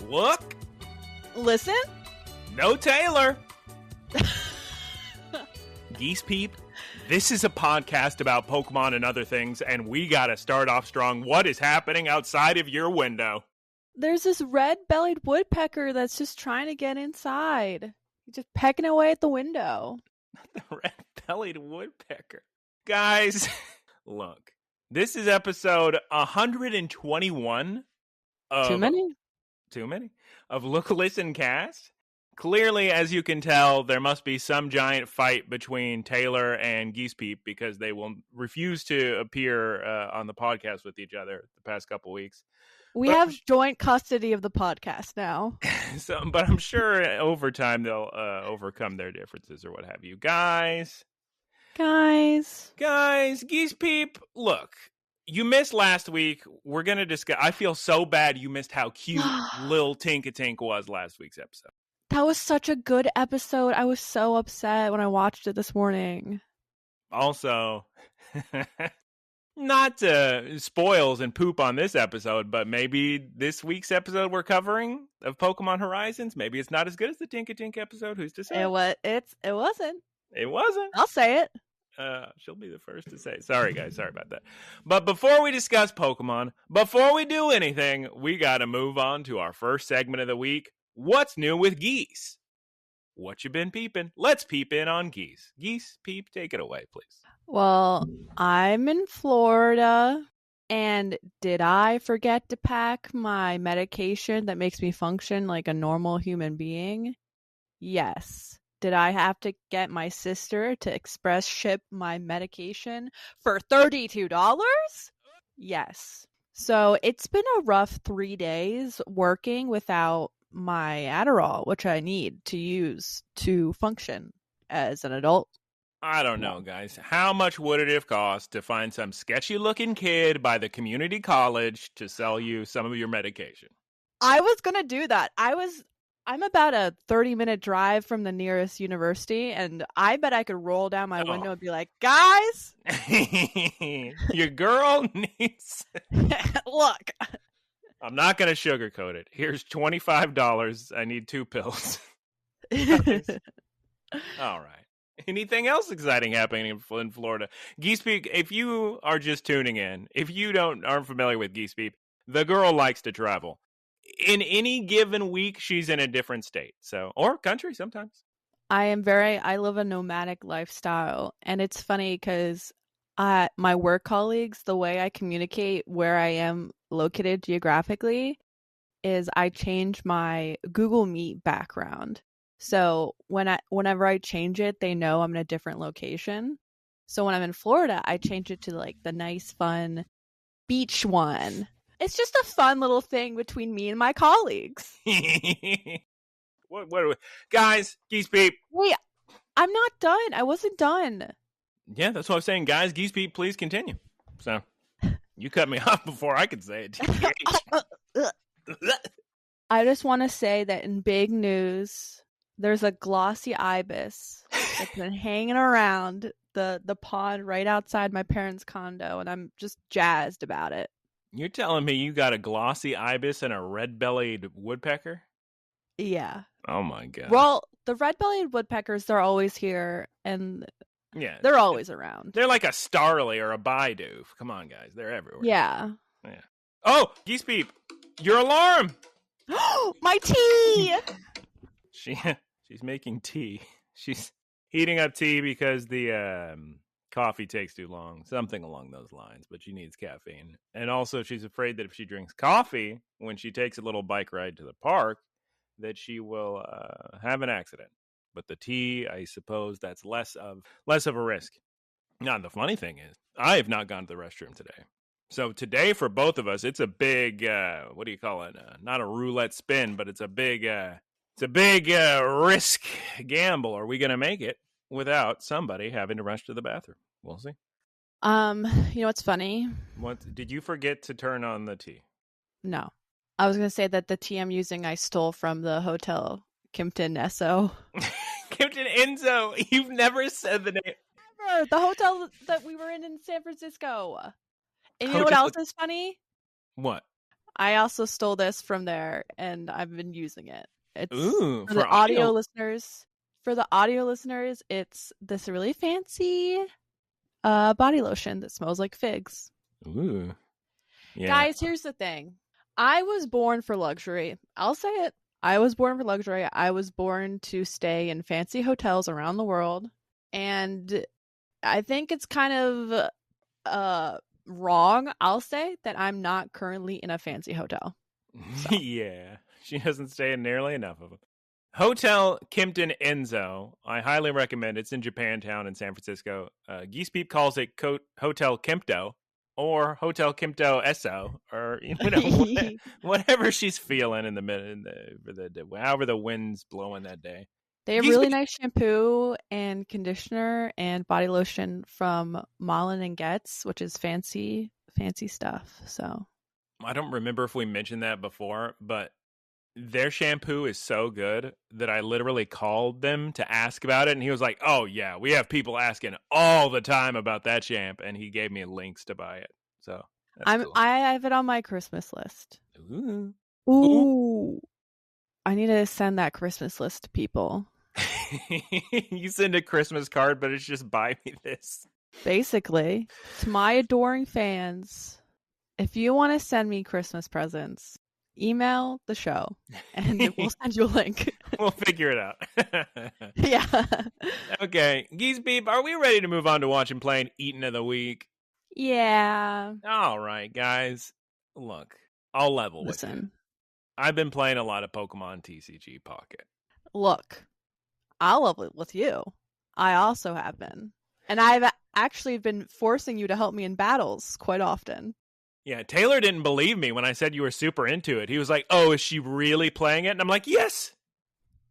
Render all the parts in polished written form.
Look. Listen. No Taylor. Geese Peep, this is a podcast about Pokemon and other things, and we gotta start off strong. What is happening outside of your window? There's this red-bellied woodpecker that's just trying to get inside. He's just pecking away at the window. The red-bellied woodpecker. Guys, look. This is episode 121 of... Too many? Too many? Of Look, Listen, Cast. Clearly, as you can tell, there must be some giant fight between Taylor and Geese Peep because they will refuse to appear on the podcast with each other the past couple weeks. We have joint custody of the podcast now. But I'm sure over time they'll overcome their differences or what have you. Guys, Geese Peep, look, you missed last week. We're going to discuss. I feel so bad you missed how cute Lil Tinkatink was last week's episode. That was such a good episode. I was so upset when I watched it this morning. Also, not to spoils and poop on this episode, but maybe this week's episode we're covering of Pokemon Horizons, maybe it's not as good as the Tinkatink episode. Who's to say? It wasn't. It wasn't. I'll say it. She'll be the first to say. Sorry, guys. Sorry about that. But before we discuss Pokemon, before we do anything, we got to move on to our first segment of the week. What's new with Geese? What you been peeping? Let's peep in on Geese. Geese Peep, take it away, please. Well, I'm in Florida, and did I forget to pack my medication that makes me function like a normal human being? Yes. Did I have to get my sister to express ship my medication for $32? Yes. So it's been a rough 3 days working without my Adderall, which I need to use to function as an adult. I don't know, guys. How much would it have cost to find some sketchy-looking kid by the community college to sell you some of your medication? I was going to do that. I'm about a 30-minute drive from the nearest university, and I bet I could roll down my window and be like, guys! Your girl needs... Look! I'm not going to sugarcoat it. Here's $25. I need 2 pills. All right. Anything else exciting happening in Florida? Geese Peep, if you are just tuning in, if you aren't familiar with Geese Peep, the girl likes to travel. In any given week, she's in a different state, or country sometimes. I live a nomadic lifestyle, and it's funny because my work colleagues, the way I communicate where I am located geographically is I change my Google Meet background. So whenever I change it, they know I'm in a different location. So when I'm in Florida, I change it to like the nice, fun beach one. It's just a fun little thing between me and my colleagues. What guys, Geese Peep. Wait, I'm not done. I wasn't done. Yeah, that's what I'm saying. Guys, Geese Peep, please continue. So, you cut me off before I could say it. I just want to say that in big news, there's a glossy ibis that's been hanging around the pond right outside my parents' condo, and I'm just jazzed about it. You're telling me you got a glossy ibis and a red-bellied woodpecker? Yeah. Oh my god. Well, the red-bellied woodpeckers, they're always here, and they're always around. They're like a Starly or a Baidu. Come on, guys. They're everywhere. Yeah. Oh, Geese Peep, your alarm! My tea! She's making tea. She's heating up tea because the coffee takes too long. Something along those lines, but she needs caffeine. And also she's afraid that if she drinks coffee when she takes a little bike ride to the park, that she will have an accident. But the tea, I suppose that's less of a risk. Now, the funny thing is, I have not gone to the restroom today. So today for both of us, it's a big, what do you call it? Not a roulette spin, but it's a big risk gamble. Are we going to make it without somebody having to rush to the bathroom? We'll see. You know what's funny? What did you forget to turn on the tea? No. I was going to say that the tea I'm using I stole from the hotel Kimpton Esso. Kimpton Enzo. You've never said the name. Never. The hotel that we were in San Francisco. And you know what else is funny? What? I also stole this from there, and I've been using it. It's Ooh, for the audio listeners. For the audio listeners, it's this really fancy body lotion that smells like figs. Ooh. Yeah. Guys, here's the thing. I was born for luxury. I'll say it. I was born for luxury. I was born to stay in fancy hotels around the world. And I think it's kind of wrong, I'll say, that I'm not currently in a fancy hotel. So. Yeah, she doesn't stay in nearly enough of them. Hotel Kimpton Enzo. I highly recommend. It's in Japantown in San Francisco. Geese Peep calls it Hotel Kimpto or Hotel Kimpto Esso, or whatever she's feeling in the minute, however the wind's blowing that day. They have really nice shampoo and conditioner and body lotion from Malin and Getz, which is fancy stuff. So I don't remember if we mentioned that before, but their shampoo is so good that I literally called them to ask about it, and he was like, "Oh yeah, we have people asking all the time about that shampoo," and he gave me links to buy it. So cool. I have it on my Christmas list. Ooh. Ooh. I need to send that Christmas list to people. You send a Christmas card, but it's just buy me this. Basically, to my adoring fans, if you want to send me Christmas presents, email the show and we'll send you a link. We'll figure it out. Yeah. Okay. Geese Beep, are we ready to move on to watch and play Eaten of the Week? Yeah. All right, guys. Look, I'll level with you. I've been playing a lot of Pokemon TCG Pocket. Look, I'll level it with you. I also have been. And I've actually been forcing you to help me in battles quite often. Yeah, Taylor didn't believe me when I said you were super into it. He was like, "Oh, is she really playing it?" And I'm like, "Yes,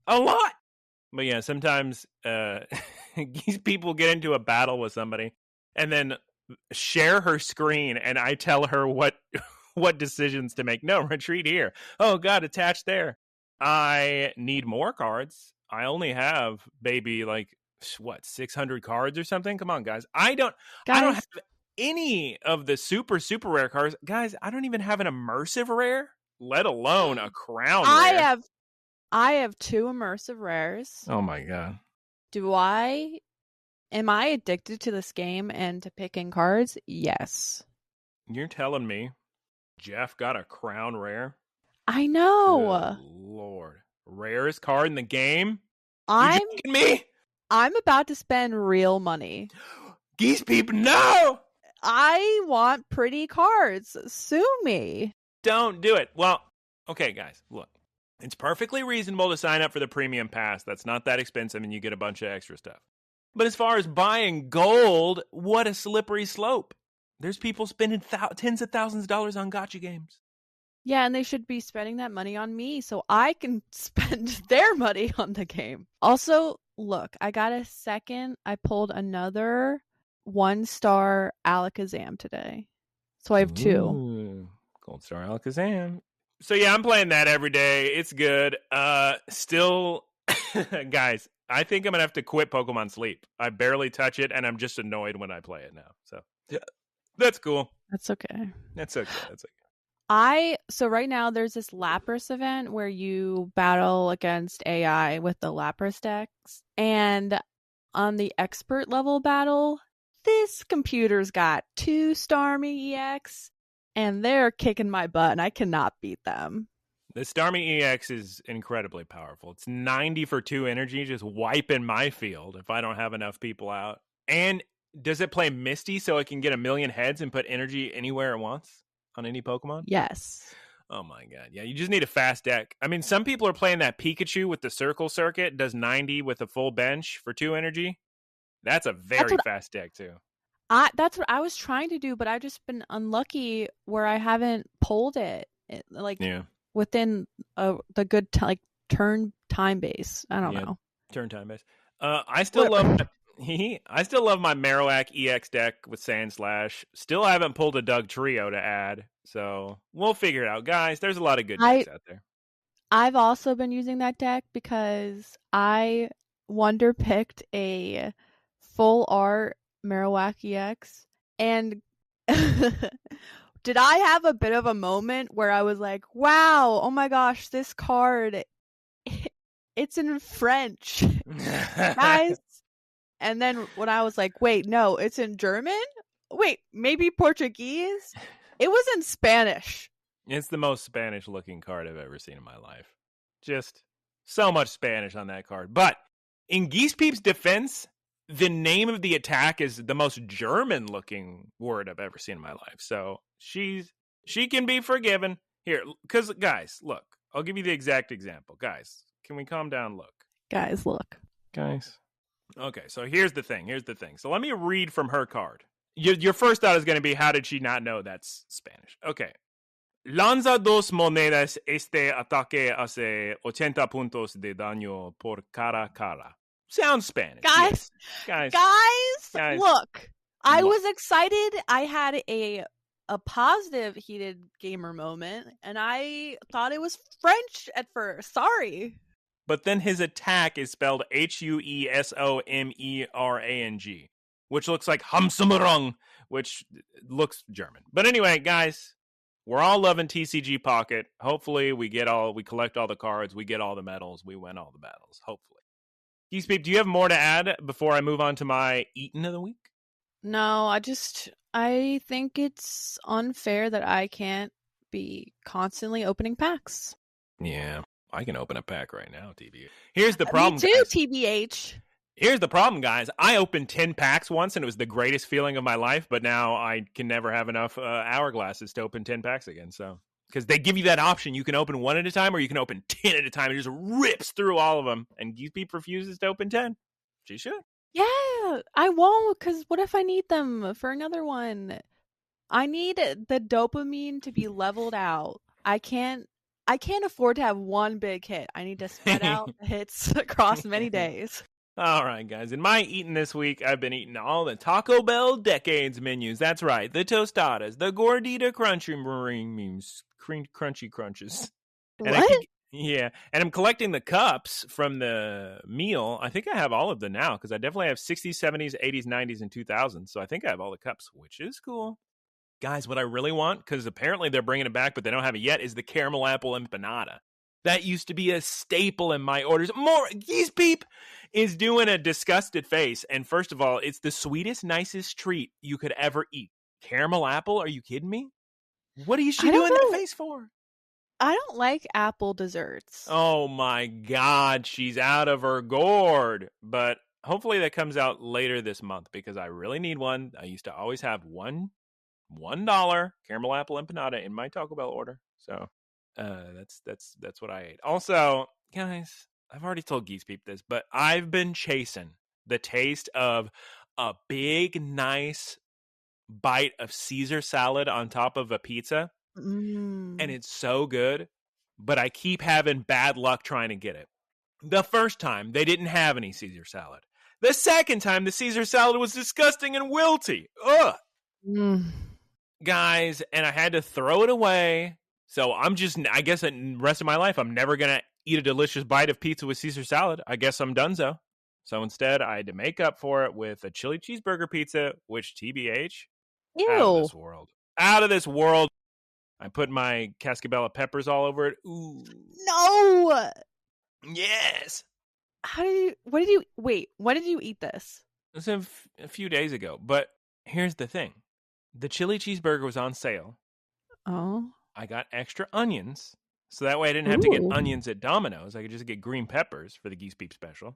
a lot." But yeah, sometimes these people get into a battle with somebody and then share her screen, and I tell her what decisions to make. No, retreat here. Oh God, attach there. I need more cards. I only have maybe 600 cards or something. Come on, guys. I don't have any of the super rare cards. Guys, I don't even have an immersive rare, let alone a crown rare. I have 2 immersive rares. Oh my God. Am I addicted to this game and to picking cards? Yes. You're telling me Jeff got a crown rare? I know. Good Lord. Rarest card in the game? I'm joking me? I'm about to spend real money. Geese Peep, no! I want pretty cards. Sue me. Don't do it. Well, okay, guys, look. It's perfectly reasonable to sign up for the premium pass. That's not that expensive, and you get a bunch of extra stuff. But as far as buying gold, what a slippery slope. There's people spending tens of thousands of dollars on gacha games. Yeah, and they should be spending that money on me so I can spend their money on the game. Also, look, I pulled another 1-star Alakazam today. So I have 2. Ooh, Gold Star Alakazam. So yeah, I'm playing that every day. It's good. Still, guys, I think I'm going to have to quit Pokemon Sleep. I barely touch it, and I'm just annoyed when I play it now. So yeah, that's cool. That's okay. That's okay. So right now there's this Lapras event where you battle against AI with the Lapras decks. And on the expert level battle, this computer's got 2 Starmie EX and they're kicking my butt and I cannot beat them. The Starmie EX is incredibly powerful. It's 90 for 2 energy, just wiping my field if I don't have enough people out. And does it play Misty so it can get 1,000,000 heads and put energy anywhere it wants? On any Pokemon? Yes. Oh my God. Yeah, you just need a fast deck. I mean, some people are playing that Pikachu with the Circle Circuit, does 90 with a full bench for 2 energy. That's a very fast deck too. That's what I was trying to do, but I've just been unlucky where I haven't pulled it within the good turn time base. I don't know. Turn time base. I still love my Marowak EX deck with Sand Slash. Still haven't pulled a Doug Trio to add, so we'll figure it out, guys. There's a lot of good decks out there. I've also been using that deck because I wonder picked a full art Marowak EX, and did I have a bit of a moment where I was like, wow, oh my gosh, this card, it's in French, guys. And then when I was like, wait, no, it's in German? Wait, maybe Portuguese? It was in Spanish. It's the most Spanish-looking card I've ever seen in my life. Just so much Spanish on that card. But in Geese Peep's defense, the name of the attack is the most German-looking word I've ever seen in my life. So she can be forgiven. Here, because, guys, look. I'll give you the exact example. Guys, can we calm down? Look. Guys, look. Guys. Okay, so here's the thing. So let me read from her card. Your first thought is going to be, how did she not know that's Spanish? Okay. Lanza dos monedas, este ataque hace 80 puntos de daño por cara cara. Sounds Spanish. Guys, yes. Guys, look. I was excited. I had a positive heated gamer moment, and I thought it was French at first. Sorry. But then his attack is spelled Huesommerang, which looks like Hamsumerung, which looks German. But anyway, guys, we're all loving TCG Pocket. Hopefully we collect all the cards, we get all the medals, we win all the battles. Hopefully. Geese Peep, do you have more to add before I move on to my Eaten of the Week? No, I think it's unfair that I can't be constantly opening packs. Yeah, I can open a pack right now, TBH. Here's the problem, Me too, guys. TBH. Here's the problem, guys. I opened 10 packs once, and it was the greatest feeling of my life, but now I can never have enough hourglasses to open 10 packs again, so... Because they give you that option. You can open one at a time, or you can open 10 at a time. It just rips through all of them, and Geese Peep refuses to open 10. She should. Yeah, I won't, because what if I need them for another one? I need the dopamine to be leveled out. I can't afford to have one big hit. I need to spread out the hits across many days. All right, guys. In my eating this week, I've been eating all the Taco Bell Decades menus. That's right. The Tostadas, the Gordita Crunchy Crunches. And What? And I'm collecting the cups from the meal. I think I have all of them now, because I definitely have 60s, 70s, 80s, 90s, and 2000s. So I think I have all the cups, which is cool. Guys, what I really want, because apparently they're bringing it back, but they don't have it yet, is the caramel apple empanada. That used to be a staple in my orders. Geese Peep is doing a disgusted face. And first of all, it's the sweetest, nicest treat you could ever eat. Caramel apple? Are you kidding me? What is she doing that face for? I don't like apple desserts. Oh my God, she's out of her gourd. But hopefully that comes out later this month, because I really need one. I used to always have $1 caramel apple empanada in my Taco Bell order. So that's what I ate. Also, guys, I've already told Geese Peep this, but I've been chasing the taste of a big, nice bite of Caesar salad on top of a pizza. And it's so good, but I keep having bad luck trying to get it. The first time, they didn't have any Caesar salad. The second time, the Caesar salad was disgusting and wilty. Ugh. Guys, and I had to throw it away. So I guess the rest of my life, I'm never going to eat a delicious bite of pizza with Caesar salad. I guess I'm donezo. So instead, I had to make up for it with a chili cheeseburger pizza, which TBH, Ew. Out of this world. Out of this world. I put my cascabella peppers all over it. Ooh. No. Yes. When did you eat this? It was a few days ago. But here's the thing. The chili cheeseburger was on sale. Oh. I got extra onions. So that way I didn't have to get onions at Domino's. I could just get green peppers for the Geese Peep special.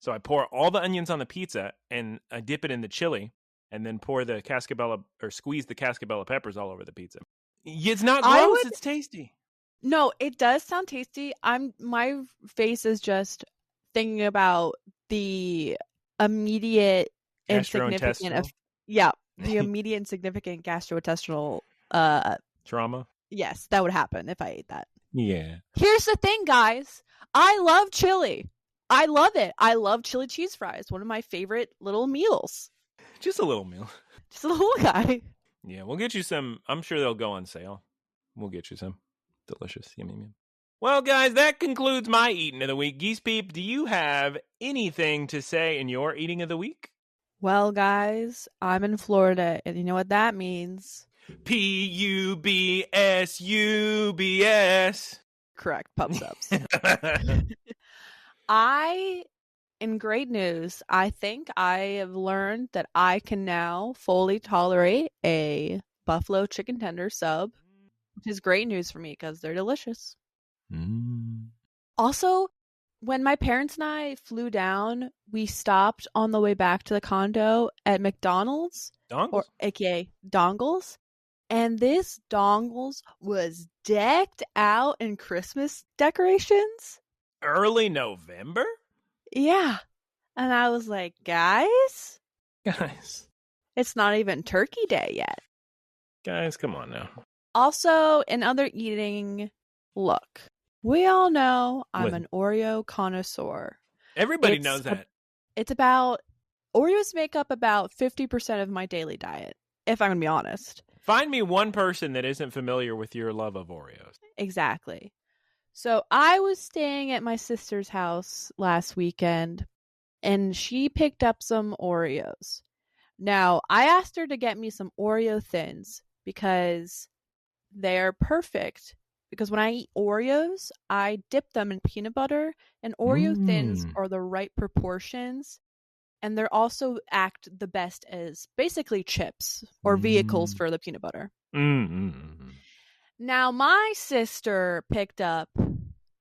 So I pour all the onions on the pizza, and I dip it in the chili, and then pour the cascabella, or squeeze the cascabella peppers all over the pizza. It's not gross. It's tasty. No, it does sound tasty. My face is just thinking about the immediate and significant the immediate and significant gastrointestinal trauma. Yes, that would happen if I ate that. Yeah. Here's the thing, guys. I love chili. I love it. I love chili cheese fries. One of my favorite little meals. Just a little meal. Just a little guy. Yeah, we'll get you some. I'm sure they'll go on sale. We'll get you some. Delicious. Yum, yum, yum. Well, guys, that concludes my eating of the week. Geese Peep, do you have anything to say in your eating of the week? Well, guys, I'm in Florida, and you know what that means. Pubsubs. Correct, pub subs. In great news, I think I have learned that I can now fully tolerate a buffalo chicken tender sub, which is great news for me because they're delicious. Also, when my parents and I flew down, we stopped on the way back to the condo at McDonald's, or aka Dongles, and this Dongles was decked out in Christmas decorations. Early November? Yeah. And I was like, guys, it's not even Turkey Day yet. Guys, come on now. Also, in other eating, look, we all know I'm an Oreo connoisseur. Everybody knows that. Oreos make up about 50% of my daily diet, if I'm going to be honest. Find me one person that isn't familiar with your love of Oreos. Exactly. So I was staying at my sister's house last weekend, and she picked up some Oreos. Now, I asked her to get me some Oreo Thins because they're perfect. Because when I eat Oreos, I dip them in peanut butter, and Oreo Thins are the right proportions. And they're also act the best as basically chips or vehicles for the peanut butter. Now, my sister picked up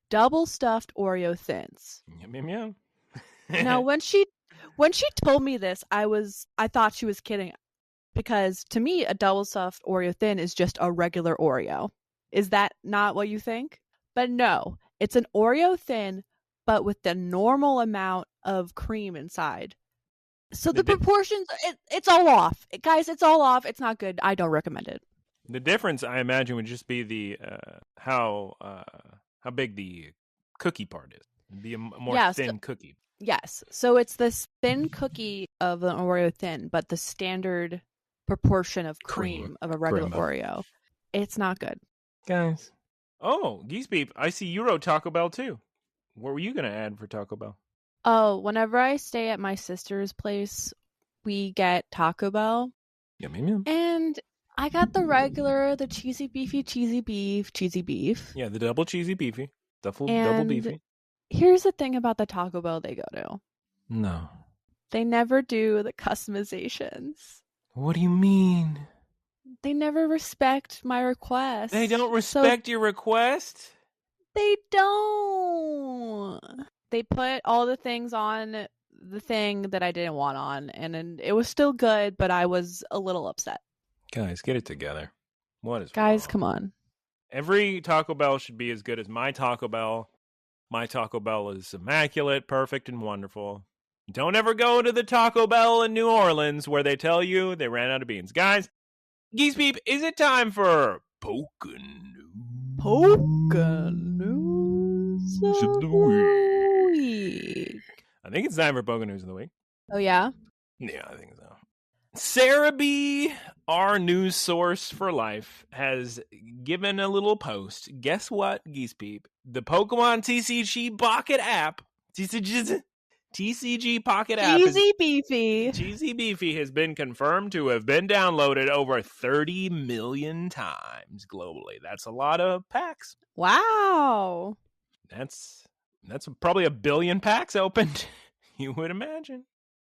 double stuffed Oreo Thins. Yum, yum, yum. Now, when she told me this, I thought she was kidding, because to me, a double stuffed Oreo Thin is just a regular Oreo. Is that not what you think? But no, it's an Oreo Thin, but with the normal amount of cream inside. So the proportions, it's all off. Guys, it's all off. It's not good. I don't recommend it. The difference, I imagine, would just be the how big the cookie part is. It'd be a more thin cookie. Yes. So it's this thin cookie of an Oreo Thin, but the standard proportion of cream of a regular Oreo. It's not good. Guys. Oh, Geese Beep, I see you wrote Taco Bell too. What were you going to add for Taco Bell? Oh, whenever I stay at my sister's place, we get Taco Bell. Yum, yum, yum. And I got the regular, the cheesy beef. Yeah, the double cheesy beefy. Double beefy. Here's the thing about the Taco Bell they go to. No. They never do the customizations. What do you mean? They never respect my request. They don't respect your request? They don't. They put all the things on the thing that I didn't want on, and it was still good, but I was a little upset. Guys, get it together. What is Guys, wrong? come on. Every Taco Bell should be as good as my Taco Bell. My Taco Bell is immaculate, perfect, and wonderful. Don't ever go to the Taco Bell in New Orleans where they tell you they ran out of beans. Guys, Geese Beep, is it time for Pokémon News? Pokémon News of the Week. I think it's time for Pokémon News of the Week. Oh, yeah? Yeah, I think so. Sarah B., our news source for life, has given a little post. Guess what, Geese Peep? The Pokemon TCG Pocket app. TCG Pocket app. Cheesy Beefy. Cheesy Beefy has been confirmed to have been downloaded over 30 million times globally. That's a lot of packs. Wow. That's probably 1 billion packs opened, you would imagine.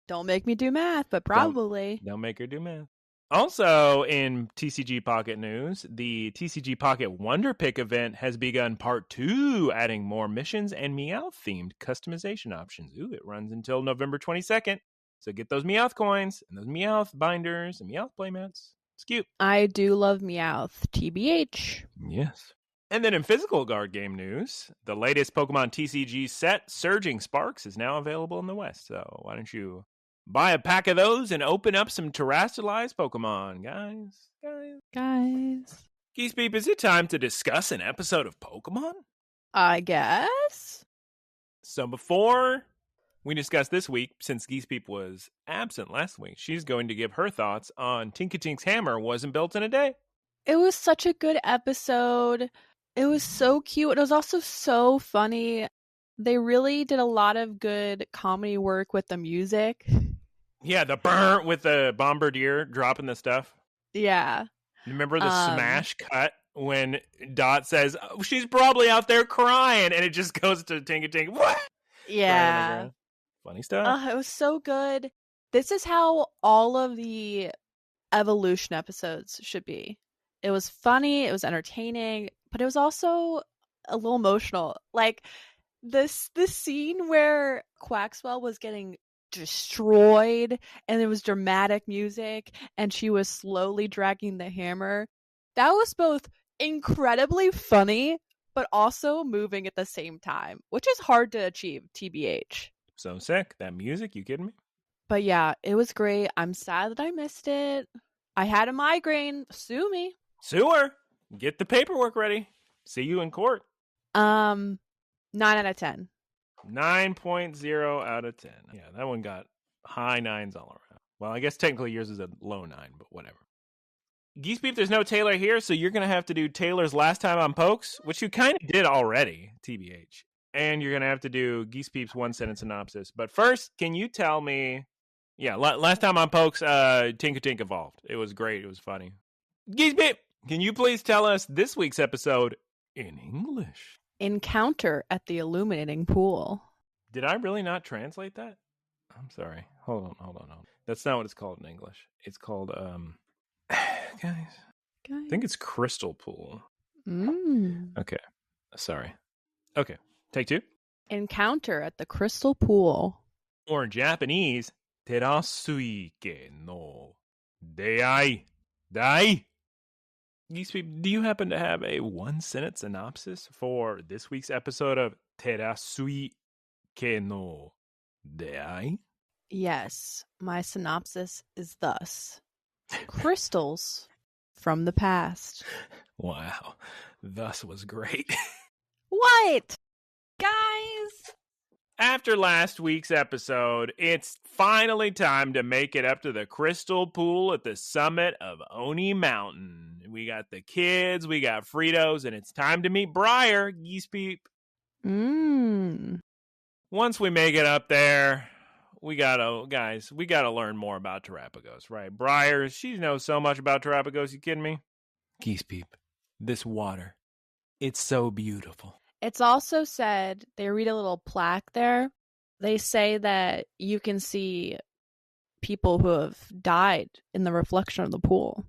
Don't make me do math, but probably. Don't make her do math. Also, in TCG Pocket news, the TCG Pocket Wonder Pick event has begun Part 2, adding more missions and Meowth-themed customization options. Ooh, it runs until November 22nd. So get those Meowth coins and those Meowth binders and Meowth playmats. It's cute. I do love Meowth, TBH. Yes. And then in physical card game news, the latest Pokemon TCG set, Surging Sparks, is now available in the West. So why don't you buy a pack of those and open up some terrestrialized Pokemon, guys. Geese Beep, is it time to discuss an episode of Pokemon? I guess. So before we discuss this week, since Geese Beep was absent last week, she's going to give her thoughts on Tinkatink's hammer wasn't built in a day. It was such a good episode. It was so cute. It was also so funny. They really did a lot of good comedy work with the music. Yeah, the burn with the bombardier dropping the stuff. Yeah. Remember the smash cut when Dot says, oh, she's probably out there crying, and it just goes to Tinkatink. What? Yeah. Funny stuff. It was so good. This is how all of the evolution episodes should be. It was funny, it was entertaining, but it was also a little emotional. Like this scene where Quaxwell was getting destroyed and there was dramatic music and she was slowly dragging the hammer. That was both incredibly funny but also moving at the same time, which is hard to achieve, TBH. So sick. That music, you kidding me? But yeah, it was great. I'm sad that I missed it. I had a migraine. Sue me. Sue her. Get the paperwork ready. See you in court. 9 out of 10. 9.0 out of 10. Yeah, that one got high 9s all around. Well, I guess technically yours is a low 9, but whatever. Geese Beep, there's no Taylor here, so you're going to have to do Taylor's last time on Pokes, which you kind of did already, TBH. And you're going to have to do Geese Beep's one-sentence synopsis. But first, can you tell me... Yeah, last time on Pokes, Tinkatink evolved. It was great. It was funny. Geese Beep, can you please tell us this week's episode in English? Encounter at the illuminating pool. Did I really not translate that? I'm sorry. Hold on. That's not what it's called in English. It's called, guys. I think it's Crystal Pool. Okay. Sorry. Okay. Take 2. Encounter at the Crystal Pool. Or in Japanese, てらす池の出会い. Dai. Geese Beep, do you happen to have a one-sentence synopsis for this week's episode of てらす池の出会い? Yes, my synopsis is thus. Crystals from the past. Wow. Thus was great. What? Guys! After last week's episode, it's finally time to make it up to the Crystal Pool at the summit of Oni Mountain. We got the kids, we got Fritos, and it's time to meet Briar, Geese Beep. Once we make it up there, we gotta learn more about Terrapagos, right? Briar, she knows so much about Terrapagos, you kidding me? Geese Beep, this water, it's so beautiful. It's also said, they read a little plaque there. They say that you can see people who have died in the reflection of the pool.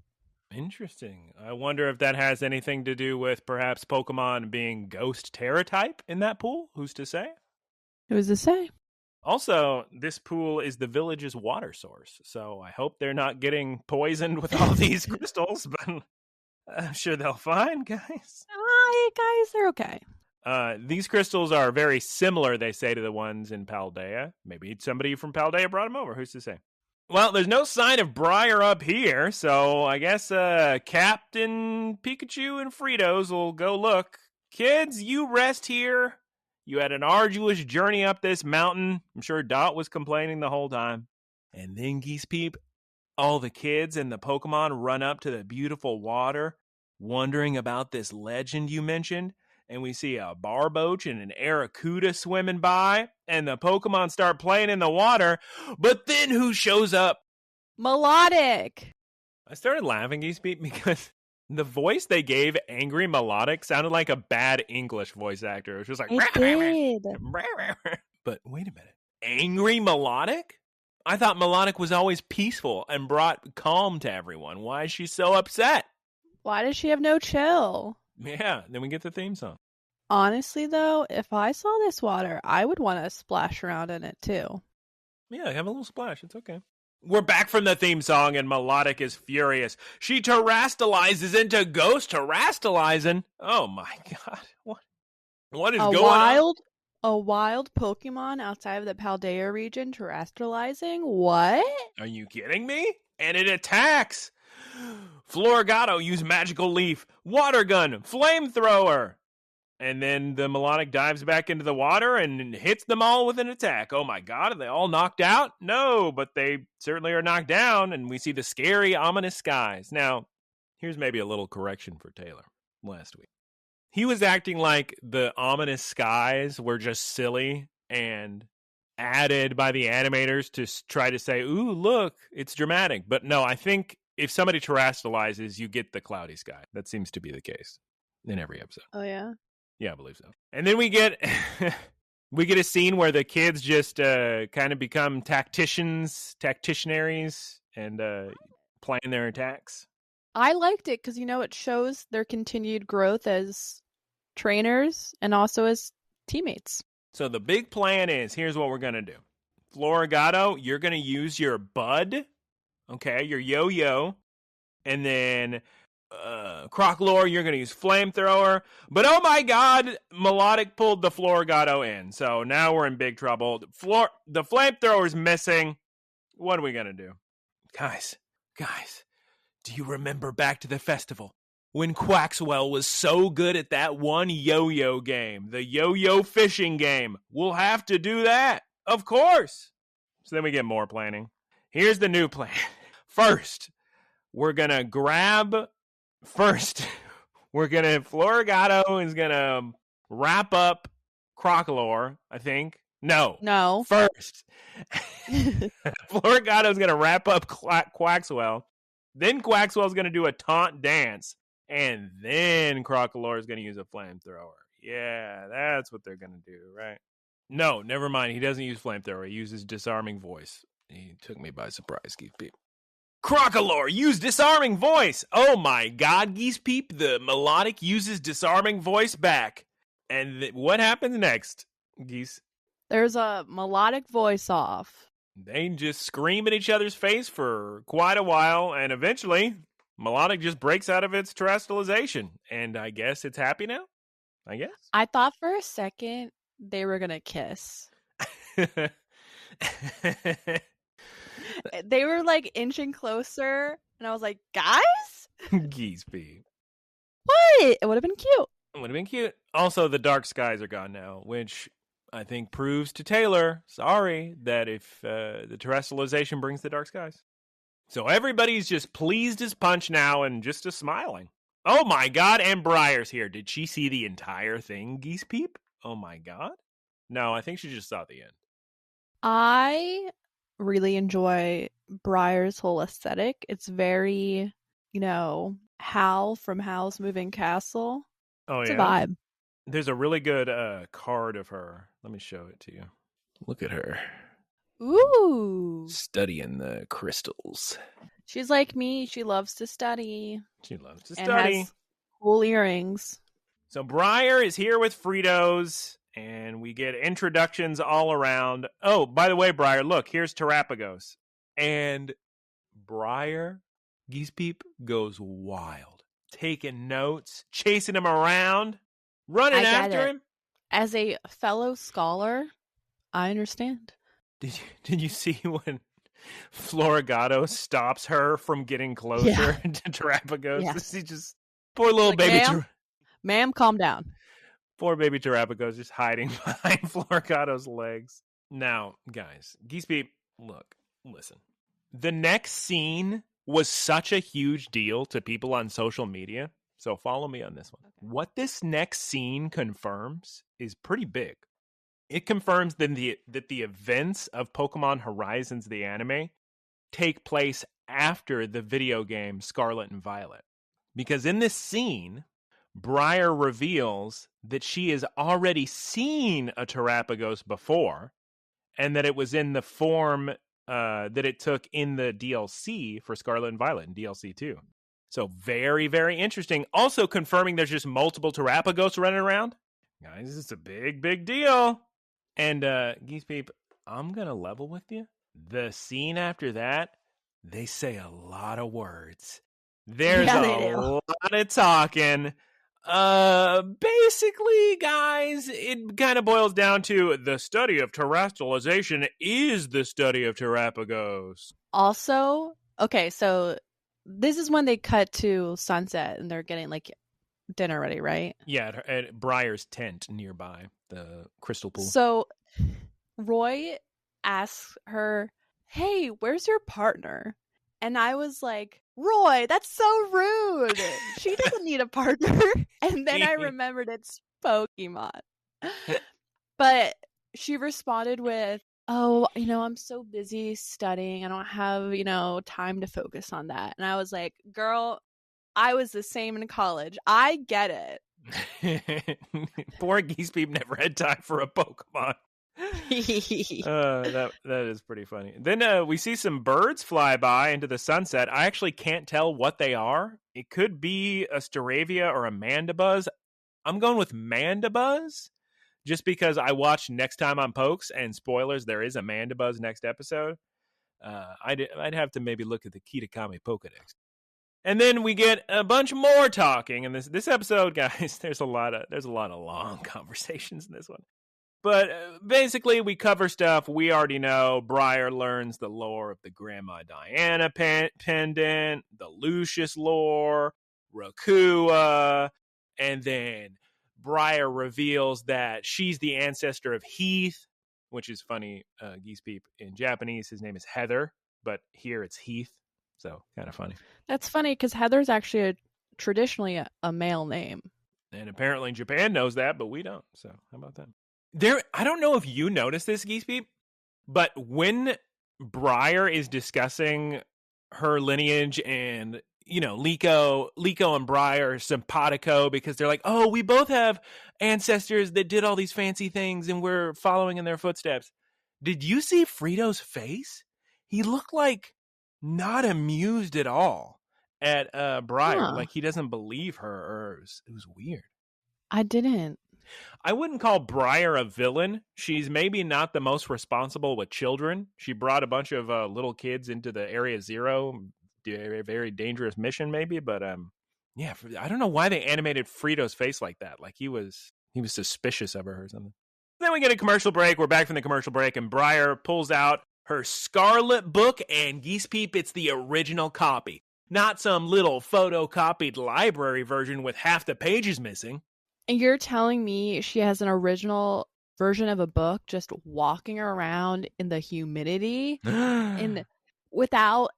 Interesting. I wonder if that has anything to do with perhaps Pokemon being ghost Terra type in that pool. Who's to say? Who's to say? Also, this pool is the village's water source, so I hope they're not getting poisoned with all these crystals, but I'm sure they'll find, guys. Guys, they're okay. These crystals are very similar, they say, to the ones in Paldea. Maybe somebody from Paldea brought them over. Who's to say? Well, there's no sign of Briar up here, so I guess Captain Pikachu and Fritos will go look. Kids, you rest here. You had an arduous journey up this mountain. I'm sure Dot was complaining the whole time. And then, Geese Peep, all the kids and the Pokemon run up to the beautiful water, wondering about this legend you mentioned. And we see a Barboach and an Arrokuda swimming by, and the Pokemon start playing in the water. But then who shows up? Melodic. I started laughing, Geese Beep, because the voice they gave Angry Melodic sounded like a bad English voice actor. It was just like... It did. But wait a minute. Angry Melodic? I thought Melodic was always peaceful and brought calm to everyone. Why is she so upset? Why does she have no chill? Yeah, then we get the theme song. Honestly, though, if I saw this water, I would want to splash around in it, too. Yeah, have a little splash. It's okay. We're back from the theme song, and Melodic is furious. She terrastalizes into ghost terrastalizing. Oh, my God. What is going on? A wild Pokemon outside of the Paldea region terrestrializing? What? Are you kidding me? And it attacks. Florigato used Magical Leaf, Water Gun, Flamethrower. And then the Melodic dives back into the water and hits them all with an attack. Oh my God, are they all knocked out? No, but they certainly are knocked down, and we see the scary, ominous skies. Now, here's maybe a little correction for Taylor last week. He was acting like the ominous skies were just silly and added by the animators to try to say, ooh, look, it's dramatic. But no, I think if somebody terrestrializes, you get the cloudy sky. That seems to be the case in every episode. Oh, yeah? Yeah, I believe so. And then we get a scene where the kids just kind of become tacticianaries and plan their attacks. I liked it because, it shows their continued growth as trainers and also as teammates. So the big plan is, here's what we're going to do. Florigato, you're going to use your bud, okay, your yo-yo, and then Crocalor, you're going to use flamethrower. But oh my god, Melodic pulled the Florigato in, so now we're in big trouble. The flamethrower's missing. What are we going to do? Guys, do you remember back to the festival when Quaxwell was so good at that one yo-yo game, the yo-yo fishing game? We'll have to do that, of course. So then we get more planning. Here's the new plan. First, Florigato is gonna wrap up Crocalor, I think. No. First, Florigato's gonna wrap up Quaxwell. Then Quaxwell's gonna do a taunt dance, and then Crocalor is gonna use a flamethrower. Yeah, that's what they're gonna do, right? No, never mind. He doesn't use flamethrower. He uses disarming voice. He took me by surprise, Geese Peep. Crocalor, use disarming voice. Oh my god, Geese Peep. The Melodic uses disarming voice back. And what happens next, Geese? There's a Melodic voice off. They just scream at each other's face for quite a while, and eventually, Melodic just breaks out of its terrestrialization. And I guess it's happy now? I guess? I thought for a second they were gonna kiss. They were like inching closer, and I was like, guys? Geese Peep. What? It would have been cute. It would have been cute. Also, the dark skies are gone now, which I think proves to Taylor, sorry, that if the terrestrialization brings the dark skies. So everybody's just pleased as punch now and just a smiling. Oh my god, and Briar's here. Did she see the entire thing, Geese Peep? Oh my god. No, I think she just saw the end. I really enjoy Briar's whole aesthetic. It's very, Hal from Hal's Moving Castle. Oh, it's yeah? a vibe. There's a really good card of her. Let me show it to you. Look at her. Ooh. Studying the crystals. She's like me. She loves to study. She loves to and study. Has cool earrings. So Briar is here with Fritos, and we get introductions all around. Oh, by the way, Briar, look, here's Terrapagos. And Briar, Geese Peep, goes wild. Taking notes, chasing him around, running after him. As a fellow scholar, I understand. Did you see when Florigato stops her from getting closer to Terrapagos? Yeah. He just, poor little baby. Ma'am, calm down. Poor baby Terrapagos just hiding behind Florigato's legs. Now, guys, Geese Peep, look, listen. The next scene was such a huge deal to people on social media. So follow me on this one. Okay. What this next scene confirms is pretty big. It confirms that the events of Pokémon Horizons the anime take place after the video game Scarlet and Violet. Because in this scene, Briar reveals that she has already seen a Terrapagos before, and that it was in the form that it took in the DLC for Scarlet and Violet in DLC 2. So very, very interesting. Also confirming there's just multiple Terrapagos running around. Guys, it's a big, big deal. And Geese Peep, I'm going to level with you. The scene after that, they say a lot of words. There's a lot of talking. Basically, guys, it kind of boils down to the study of terrestrialization is the study of Terrapagos. Also, okay, so this is when they cut to sunset and they're getting like dinner ready, right? Yeah, at Briar's tent nearby, the crystal pool. So Roy asks her, "Hey, where's your partner?" And I was like, Roy, that's so rude. She doesn't need a partner. And then I remembered it's Pokemon. But she responded with, oh, I'm so busy studying. I don't have, time to focus on that. And I was like, girl, I was the same in college. I get it. Poor Geese Peep never had time for a Pokemon. That is pretty funny. Then we see some birds fly by into the sunset. I actually can't tell what they are. It could be a Staravia or a Mandibuzz. I'm going with Mandibuzz just because I watched Next Time on Pokes, and spoilers, there is a Mandibuzz next episode. I'd have to maybe look at the Kitakami Pokedex. And then we get a bunch more talking in this episode, guys. There's a lot of long conversations in this one. But basically, we cover stuff we already know. Briar learns the lore of the Grandma Diana pendant, the Lucius lore, Rakua, and then Briar reveals that she's the ancestor of Heath, which is funny. Geese Peep in Japanese, his name is Heather, but here it's Heath, so kind of funny. That's funny because Heather's actually traditionally a male name. And apparently Japan knows that, but we don't, so how about that? I don't know if you noticed this, Geese Peep, but when Briar is discussing her lineage and, Liko and Briar are simpatico because they're like, oh, we both have ancestors that did all these fancy things and we're following in their footsteps. Did you see Frito's face? He looked like not amused at all at Briar. Like he doesn't believe her, or it was weird. I didn't. I wouldn't call Briar a villain. She's maybe not the most responsible with children. She brought a bunch of little kids into the Area Zero, a very dangerous mission maybe, but yeah, I don't know why they animated Frito's face like that. Like he was suspicious of her or something. Then we get a commercial break. We're back from the commercial break, and Briar pulls out her Scarlet book, and Geese Peep, it's the original copy. Not some little photocopied library version with half the pages missing. And you're telling me she has an original version of a book just walking around in the humidity and without,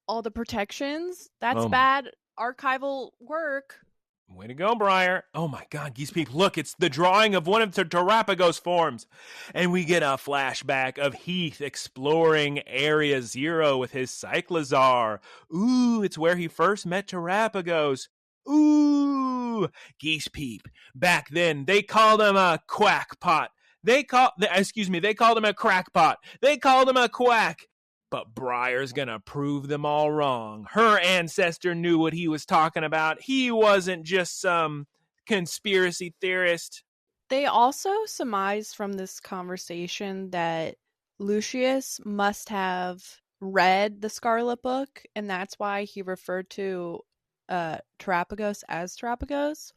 all the protections? That's bad archival work. Way to go, Briar. Oh my God, Geese Peep, look, it's the drawing of one of the Terapagos forms. And we get a flashback of Heath exploring Area Zero with his Cyclizar. Ooh, it's where he first met Terapagos. Ooh, Geese Peep. Back then, they called him a quackpot. They called him a crackpot. They called him a quack. But Briar's gonna prove them all wrong. Her ancestor knew what he was talking about. He wasn't just some conspiracy theorist. They also surmised from this conversation that Lucius must have read the Scarlet Book, and that's why he referred to Terapagos as Terapagos.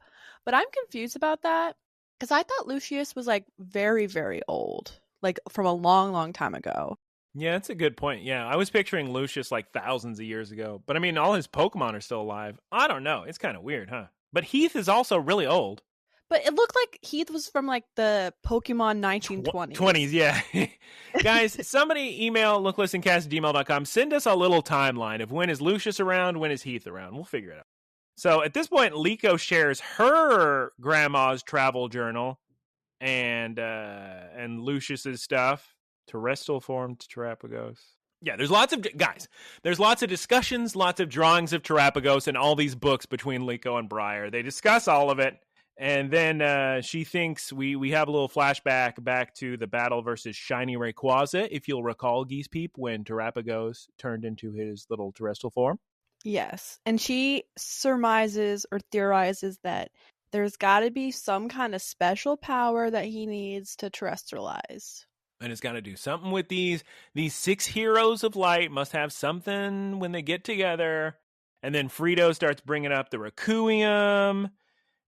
But I'm confused about that because I thought Lucius was like very, very old, like from a long, long time ago. Yeah, that's a good point. Yeah, I was picturing Lucius like thousands of years ago. But I mean, all his Pokemon are still alive. I don't know. It's kind of weird, huh? But Heath is also really old. But it looked like Heath was from like the Pokemon 1920s. 20s, yeah. Guys, somebody email looklistencast@gmail.com. Send us a little timeline of when is Lucius around, when is Heath around. We'll figure it out. So at this point, Liko shares her grandma's travel journal and Lucius's stuff. Terrestrial form to Terapagos. Yeah, there's lots of discussions, lots of drawings of Terapagos and all these books between Liko and Briar. They discuss all of it, and then she thinks we have a little flashback back to the battle versus Shiny Rayquaza, if you'll recall, Geese Peep, when Terapagos turned into his little terrestrial form. Yes, and she surmises or theorizes that there's got to be some kind of special power that he needs to terrestrialize. And it's got to do something with these 6 heroes of light must have something when they get together. And then Frito starts bringing up the Requiem.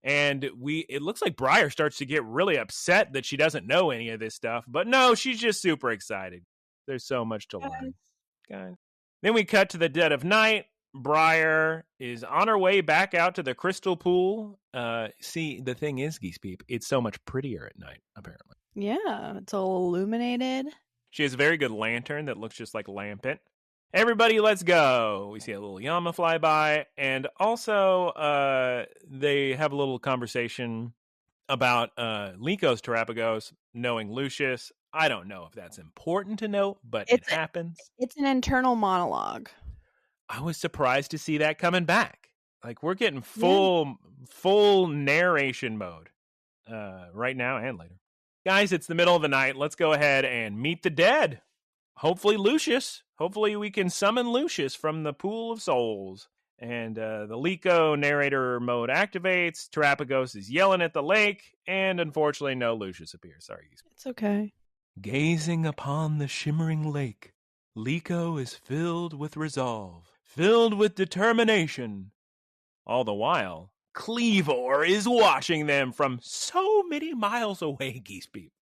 And it looks like Briar starts to get really upset that she doesn't know any of this stuff. But no, she's just super excited. There's so much to learn. Guys. Then we cut to the dead of night. Briar is on her way back out to the crystal pool. See, the thing is, Geese Peep, it's so much prettier at night, apparently. Yeah, it's all illuminated. She has a very good lantern that looks just like Lampent. Everybody, let's go. We see a little llama fly by. And also, they have a little conversation about Liko's Terapagos knowing Lucius. I don't know if that's important to note, but it happens. It's an internal monologue. I was surprised to see that coming back. Like, we're getting full narration mode right now and later. Guys, it's the middle of the night. Let's go ahead and meet the dead. Hopefully Lucius. Hopefully we can summon Lucius from the pool of souls. And the Lico narrator mode activates. Terapagos is yelling at the lake. And unfortunately, no Lucius appears. Sorry. It's okay. Gazing upon the shimmering lake, Lico is filled with resolve, filled with determination. All the while, Cleavor is watching them from so many miles away, Geese Peep.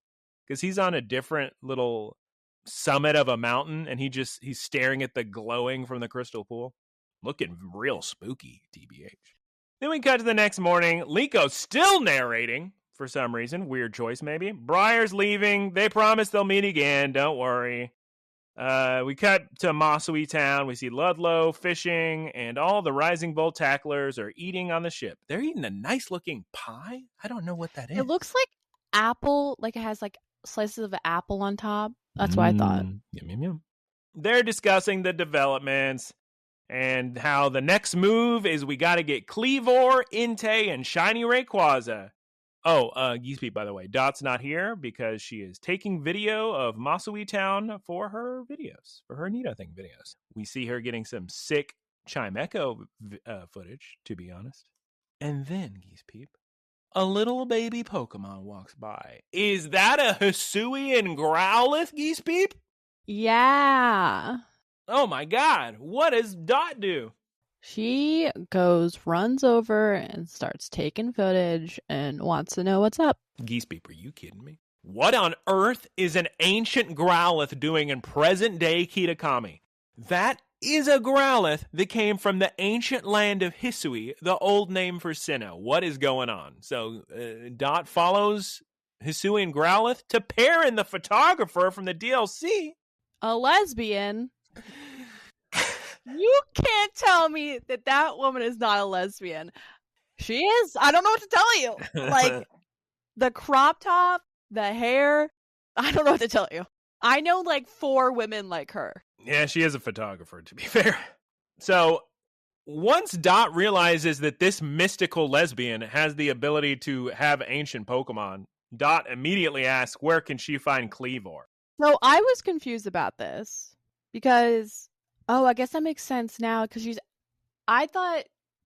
Because he's on a different little summit of a mountain, and he's staring at the glowing from the crystal pool. Looking real spooky, TBH. Then we cut to the next morning. Lico's still narrating, for some reason. Weird choice, maybe. Briar's leaving. They promise they'll meet again. Don't worry. We cut to Masui Town. We see Ludlow fishing, and all the Rising Bolt tacklers are eating on the ship. They're eating a nice-looking pie? I don't know what that is. It looks like apple, like it has like slices of apple on top. That's what I thought. Yum, yum, yum. They're discussing the developments and how the next move is we got to get Cleavor, Entei, and Shiny Rayquaza. Oh, Geese Peep, by the way, Dot's not here because she is taking video of Masui Town for her videos, for her Nito Thing videos. We see her getting some sick Chimecho footage, to be honest. And then, Geese Peep, a little baby Pokemon walks by. Is that a Hisuian Growlithe, Geese Peep? Yeah. Oh my god, what does Dot do? She runs over and starts taking footage and wants to know what's up. Geese Peep, are you kidding me? What on earth is an ancient Growlithe doing in present-day Kitakami? That is a Growlithe that came from the ancient land of Hisui, the old name for Sinnoh. What is going on? So, Dot follows Hisuian Growlithe to Perrin, the photographer from the DLC. A lesbian? You can't tell me that woman is not a lesbian. She is. I don't know what to tell you. Like, the crop top, the hair, I don't know what to tell you. I know like 4 women like her. Yeah, she is a photographer, to be fair. So, once Dot realizes that this mystical lesbian has the ability to have ancient Pokemon, Dot immediately asks, where can she find Cleavor? So, I was confused about this because... Oh, I guess that makes sense now because I thought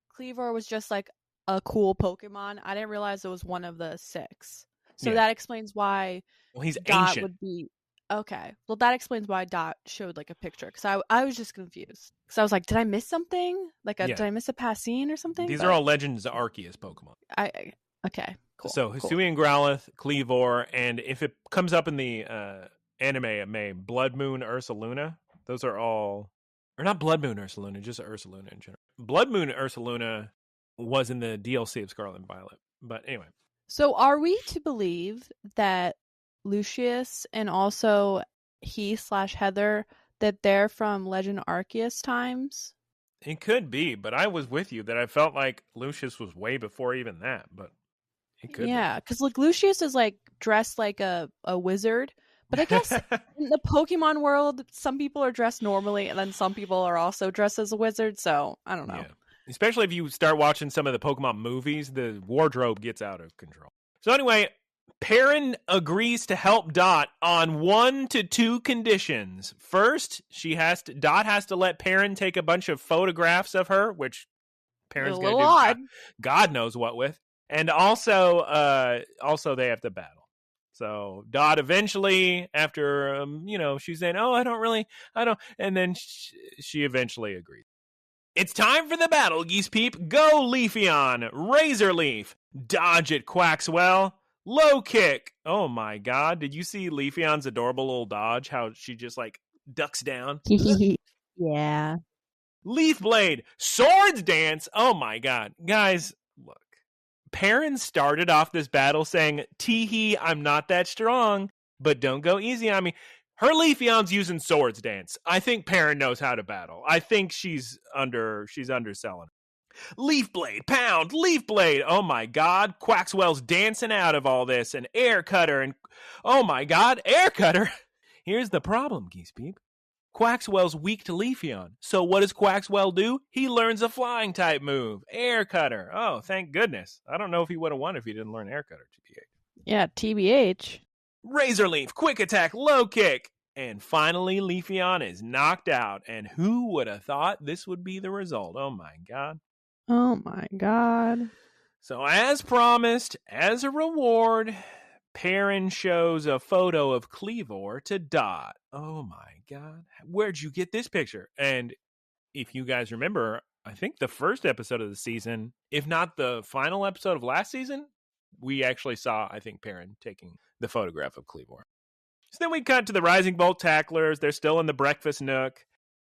Cleavor was just like a cool Pokemon. I didn't realize it was one of the 6. So that explains why he's Dot ancient. Would be okay. Well, that explains why Dot showed like a picture because I was just confused because I was like, did I miss something? Like, did I miss a Passine or something? These are all Legends Arceus Pokemon. Okay, cool. So Hisuian Growlithe, Cleavor, and if it comes up in the anime, it may Blood Moon Ursaluna. Those are all. Or not Blood Moon Ursaluna, just Ursaluna in general. Blood Moon Ursaluna was in the DLC of Scarlet and Violet. But anyway. So are we to believe that Lucius and also he/Heather, that they're from Legend Arceus times? It could be, but I was with you that I felt like Lucius was way before even that. But it could be. Yeah, because like Lucius is like dressed like a wizard. But I guess in the Pokemon world, some people are dressed normally, and then some people are also dressed as a wizard, so I don't know. Yeah. Especially if you start watching some of the Pokemon movies, the wardrobe gets out of control. So anyway, Perrin agrees to help Dot on 1 to 2 conditions. First, Dot has to let Perrin take a bunch of photographs of her, which Perrin's going to do God knows what with. And also they have to battle. So Dot eventually, after, she's saying, oh, I don't, and then she eventually agrees. It's time for the battle, Geese Peep. Go, Leafeon. Razor Leaf. Dodge it, Quaxwell. Low kick. Oh my god. Did you see Leafeon's adorable little dodge? How she just like ducks down? Yeah. Leaf Blade. Swords Dance. Oh my god. Guys, look. Perrin started off this battle saying, tee-hee, I'm not that strong, but don't go easy on me. Her Leafeon's using Swords Dance. I think Perrin knows how to battle. I think she's underselling. Leaf Blade, pound, Leaf Blade. Oh my God. Quaxwell's dancing out of all this. And Air Cutter. And oh my God, Air Cutter. Here's the problem, Geese Peep. Quaxwell's weak to Leafeon. So what does Quaxwell do? He learns a flying type move. Air Cutter. Oh, thank goodness. I don't know if he would have won if he didn't learn Air Cutter, TBH. Yeah, TBH. Razor Leaf, Quick Attack, Low Kick. And finally, Leafeon is knocked out. And who would have thought this would be the result? Oh my God. Oh my God. So as promised, as a reward, Perrin shows a photo of Cleavor to Dot. Oh my God. Where'd you get this picture? And if you guys remember, I think the first episode of the season, if not the final episode of last season, we actually saw, I think, Perrin taking the photograph of Cleavor. So then we cut to the Rising Bolt tacklers. They're still in the breakfast nook.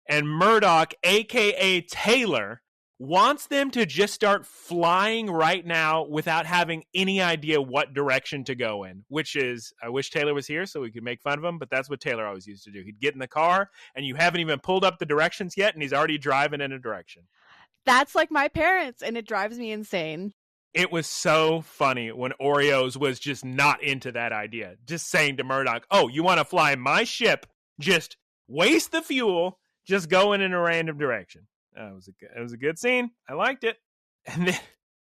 And Murdoch, a.k.a. Taylor, wants them to just start flying right now without having any idea what direction to go in, which is, I wish Taylor was here so we could make fun of him, but that's what Taylor always used to do. He'd get in the car, and you haven't even pulled up the directions yet, and he's already driving in a direction. That's like my parents, and it drives me insane. It was so funny when Oreos was just not into that idea, just saying to Murdoch, oh, you want to fly my ship, just waste the fuel, just go in a random direction. It was a good scene. I liked it. And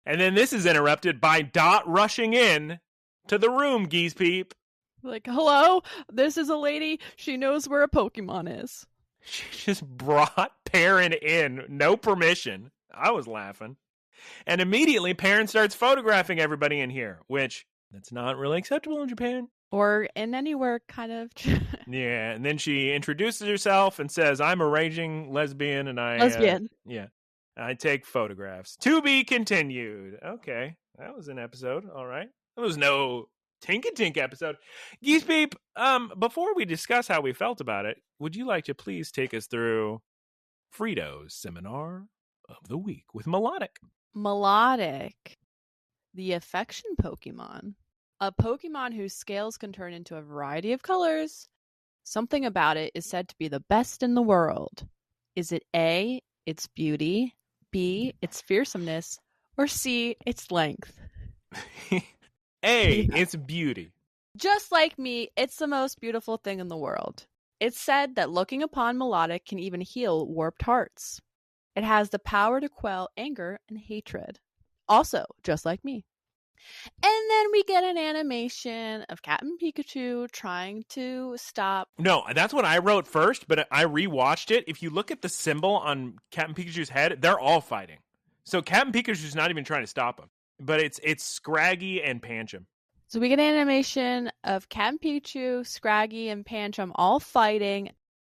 then this is interrupted by Dot rushing in to the room, Geese Peep. Like, hello? This is a lady. She knows where a Pokemon is. She just brought Perrin in. No permission. I was laughing. And immediately Perrin starts photographing everybody in here, which that's not really acceptable in Japan. Or in anywhere, kind of. Yeah, and then she introduces herself and says, I'm a raging lesbian, and Lesbian. I take photographs. To be continued. Okay, that was an episode. All right. There was no Tinkatink episode. Geese Peep, before we discuss how we felt about it, would you like to please take us through Frito's Seminar of the Week with Melodic? Melodic. The affection Pokemon. A Pokemon whose scales can turn into a variety of colors. Something about it is said to be the best in the world. Is it A, its beauty, B, its fearsomeness, or C, its length? A, its beauty. Just like me, it's the most beautiful thing in the world. It's said that looking upon Melodic can even heal warped hearts. It has the power to quell anger and hatred. Also, just like me. And then we get an animation of Captain Pikachu trying to stop. No, that's what I wrote first, but I rewatched it. If you look at the symbol on Captain Pikachu's head, they're all fighting. So Captain Pikachu's not even trying to stop him. But it's Scraggy and Pancham. So we get an animation of Captain Pikachu, Scraggy, and Pancham all fighting,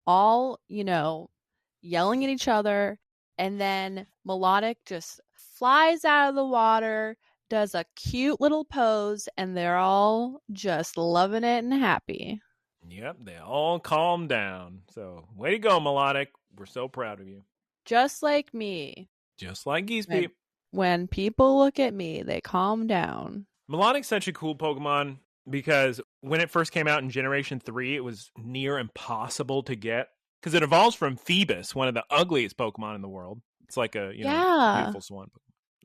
all, yelling at each other. And then Melodic just flies out of the water, does a cute little pose, and they're all just loving it and happy. Yep, they all calm down. So, way to go, Melodic. We're so proud of you. Just like me. Just like Geese Peep. When people look at me, they calm down. Melodic's such a cool Pokemon because when it first came out in Generation 3, it was near impossible to get. Because it evolves from Phoebus, one of the ugliest Pokemon in the world. It's like a beautiful swan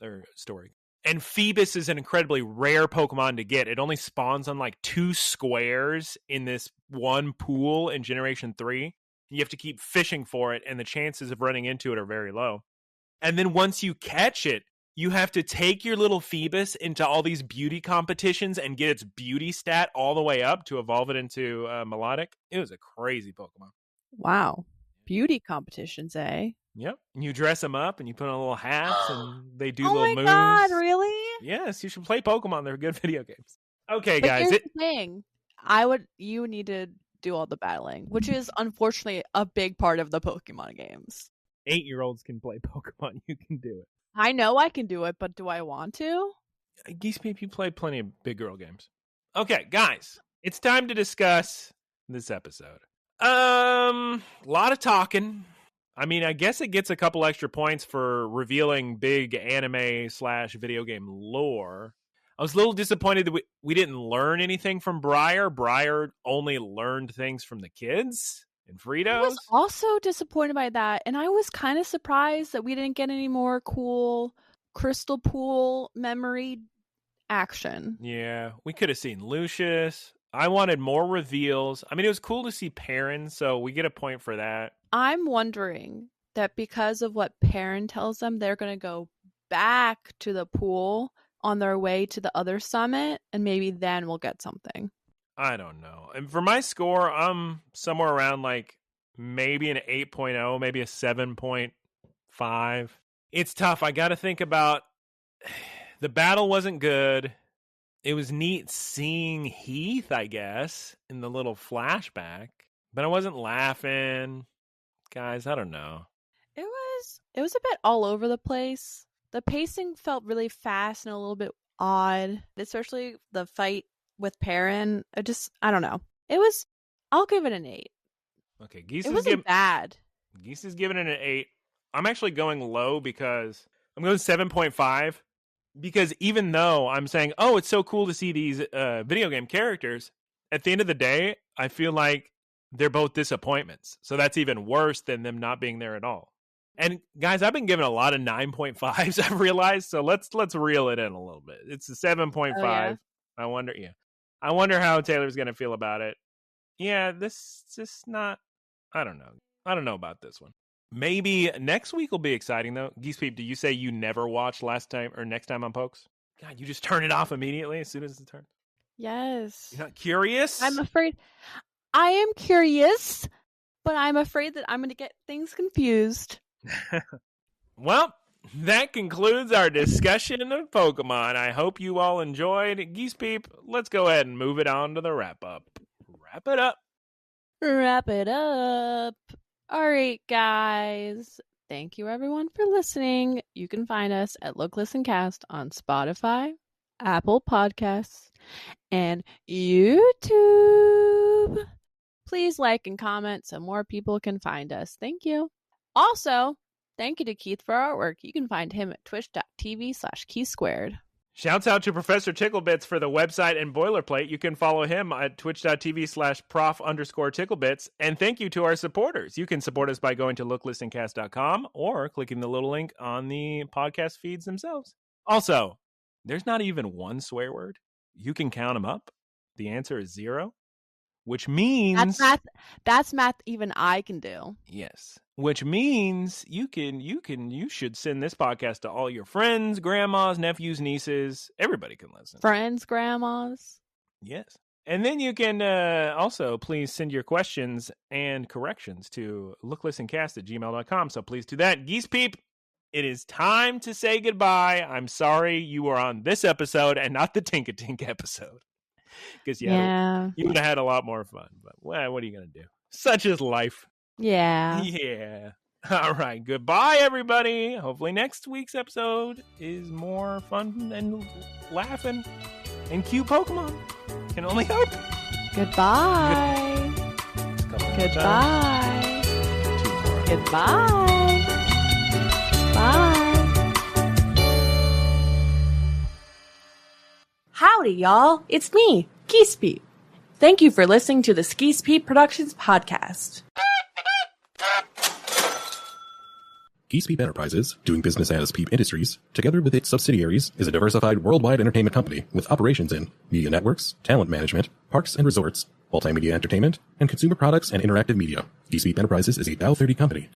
or story. And Phoebus is an incredibly rare Pokemon to get. It only spawns on like 2 squares in this one pool in Generation 3. You have to keep fishing for it, and the chances of running into it are very low. And then once you catch it, you have to take your little Phoebus into all these beauty competitions and get its beauty stat all the way up to evolve it into Melodic. It was a crazy Pokemon. Wow. Beauty competitions, eh? Yep. And you dress them up and you put on little hats and they do little moves. Oh my god, really? Yes, you should play Pokemon. They're good video games. Okay, but guys. Here's the thing. You would need to do all the battling, which is unfortunately a big part of the Pokemon games. 8-year-olds can play Pokemon. You can do it. I know I can do it, but do I want to? Geese Peep, you play plenty of big girl games. Okay, guys. It's time to discuss this episode. A lot of talking. I mean, I guess it gets a couple extra points for revealing big anime/video game lore. I was a little disappointed that we didn't learn anything from Briar. Briar only learned things from the kids. And I Fritos. was also disappointed by that, and I was kind of surprised that we didn't get any more cool Crystal Pool memory action. Yeah, we could have seen Lucius. I wanted more reveals. I mean, it was cool to see Perrin, so we get a point for that. I'm wondering that because of what Perrin tells them, they're going to go back to the pool on their way to the other summit, and maybe then we'll get something. I don't know. And for my score, I'm somewhere around like maybe an 8.0, maybe a 7.5. It's tough. I got to think about the battle wasn't good. It was neat seeing Heath, I guess, in the little flashback, but I wasn't laughing. Guys, I don't know. It was a bit all over the place. The pacing felt really fast and a little bit odd, especially the fight with Perrin. I don't know. I'll give it an 8. Okay, Geese It wasn't bad. Geese is giving it an 8. I'm actually going low because I'm going 7.5 because even though I'm saying, oh, it's so cool to see these video game characters, at the end of the day, I feel like they're both disappointments. So that's even worse than them not being there at all. And guys, I've been given a lot of 9.5s, I've realized. So let's reel it in a little bit. It's a 7.5. Oh, yeah. I wonder how Taylor's going to feel about it. Yeah, this just not, I don't know. I don't know about this one. Maybe next week will be exciting though. Geese Peep, do you say you never watched last time or next time on Pokes? God, you just turn it off immediately as soon as it's turned? Yes. You're not curious? I'm afraid. I am curious, but I'm afraid that I'm going to get things confused. Well, that concludes our discussion of Pokemon. I hope you all enjoyed. Geese Peep, let's go ahead and move it on to the wrap-up. Wrap it up. Wrap it up. All right, guys. Thank you, everyone, for listening. You can find us at Look, Listen, Cast on Spotify, Apple Podcasts, and YouTube. Please like and comment so more people can find us. Thank you. Also, thank you to Keith for our artwork. You can find him at twitch.tv/KeithSquared. Shouts out to Professor Ticklebits for the website and boilerplate. You can follow him at twitch.tv/prof_ticklebits. And thank you to our supporters. You can support us by going to looklistencast.com or clicking the little link on the podcast feeds themselves. Also, there's not even one swear word. You can count them up. The answer is 0, which means that's math even I can do. Yes. Which means you should send this podcast to all your friends, grandmas, nephews, nieces. Everybody can listen. Friends, grandmas. Yes. And then you can also please send your questions and corrections to looklistencast@gmail.com. So please do that. Geese Peep, it is time to say goodbye. I'm sorry you were on this episode and not the Tinkatink episode. Because you would have had a lot more fun. But well, what are you going to do? Such is life. Yeah. Yeah. All right. Goodbye, everybody. Hopefully next week's episode is more fun and laughing and cute Pokemon. Can only hope. Goodbye. Goodbye. Goodbye. Bye. Howdy, y'all. It's me, Geese Peep. Thank you for listening to the Geese Peep Productions podcast. Geese Peep Enterprises, doing business as Peep Industries, together with its subsidiaries, is a diversified worldwide entertainment company with operations in media networks, talent management, parks and resorts, multimedia entertainment, and consumer products and interactive media. Geese Peep Enterprises is a Dow 30 company